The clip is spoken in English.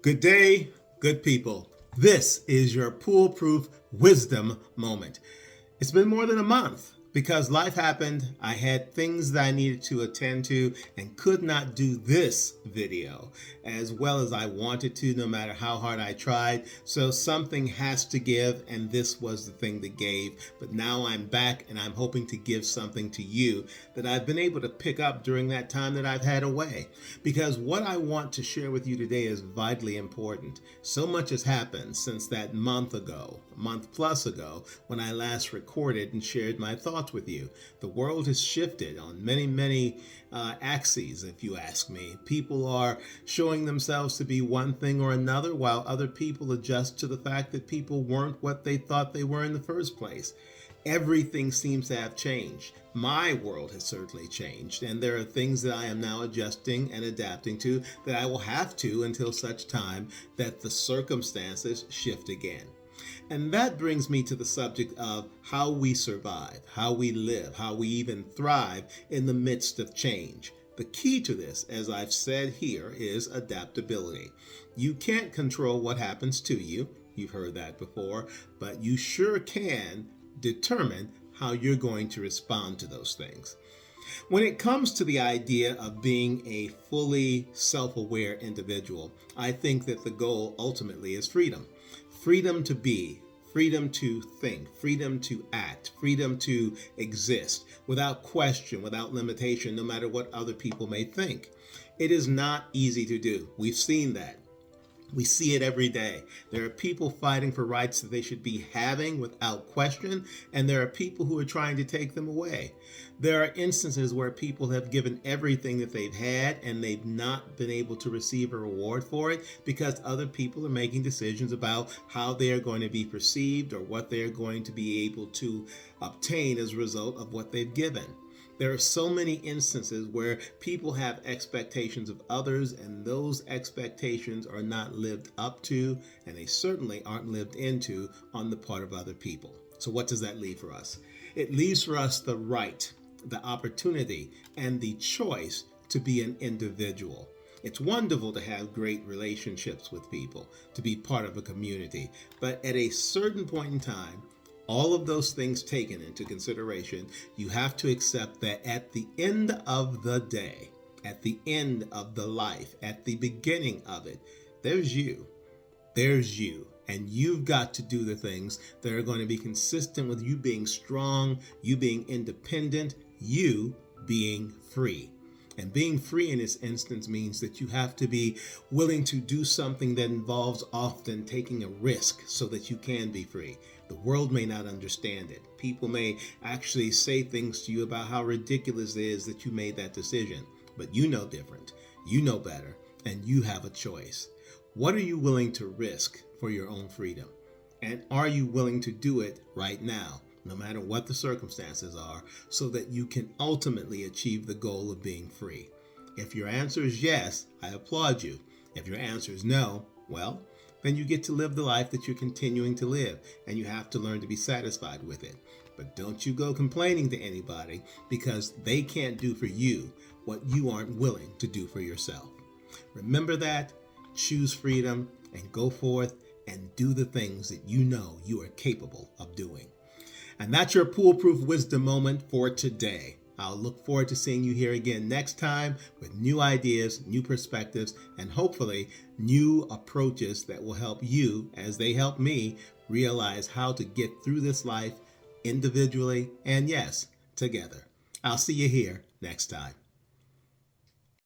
Good day, good people. This is your PooleProof wisdom moment. It's been more than a month because life happened. I had things that I needed to attend to and could not do this video as well as I wanted to, no matter how hard I tried. So something has to give, and this was the thing that gave. But now I'm back and I'm hoping to give something to you that I've been able to pick up during that time that I've had away. Because what I want to share with you today is vitally important. So much has happened since that month plus ago, when I last recorded and shared my thoughts with you. The world has shifted on many axes, if you ask me. People are showing themselves to be one thing or another, while other people adjust to the fact that people weren't what they thought they were in the first place. Everything seems to have changed. My world has certainly changed, and there are things that I am now adjusting and adapting to that I will have to until such time that the circumstances shift again. And that brings me to the subject of how we survive, how we live, how we even thrive in the midst of change. The key to this, as I've said here, is adaptability. You can't control what happens to you. You've heard that before, but you sure can determine how you're going to respond to those things. When it comes to the idea of being a fully self-aware individual, I think that the goal ultimately is freedom. Freedom to be, freedom to think, freedom to act, freedom to exist without question, without limitation, no matter what other people may think. It is not easy to do. We've seen that. We see it every day. There are people fighting for rights that they should be having without question, and there are people who are trying to take them away. There are instances where people have given everything that they've had and they've not been able to receive a reward for it because other people are making decisions about how they are going to be perceived or what they are going to be able to obtain as a result of what they've given. There are so many instances where people have expectations of others, and those expectations are not lived up to, and they certainly aren't lived into on the part of other people. So what does that leave for us? It leaves for us the right, the opportunity, and the choice to be an individual. It's wonderful to have great relationships with people, to be part of a community, but at a certain point in time, all of those things taken into consideration, you have to accept that at the end of the day, at the end of the life, at the beginning of it, there's you. There's you. And you've got to do the things that are going to be consistent with you being strong, you being independent, you being free. And being free in this instance means that you have to be willing to do something that involves often taking a risk so that you can be free. The world may not understand it. People may actually say things to you about how ridiculous it is that you made that decision. But you know different. You know better. And you have a choice. What are you willing to risk for your own freedom? And are you willing to do it right now, no matter what the circumstances are, so that you can ultimately achieve the goal of being free? If your answer is yes, I applaud you. If your answer is no, well, then you get to live the life that you're continuing to live, and you have to learn to be satisfied with it. But don't you go complaining to anybody because they can't do for you what you aren't willing to do for yourself. Remember that, choose freedom, and go forth and do the things that you know you are capable of doing. And that's your PooleProof wisdom moment for today. I'll look forward to seeing you here again next time with new ideas, new perspectives, and hopefully new approaches that will help you, as they help me, realize how to get through this life individually and, yes, together. I'll see you here next time.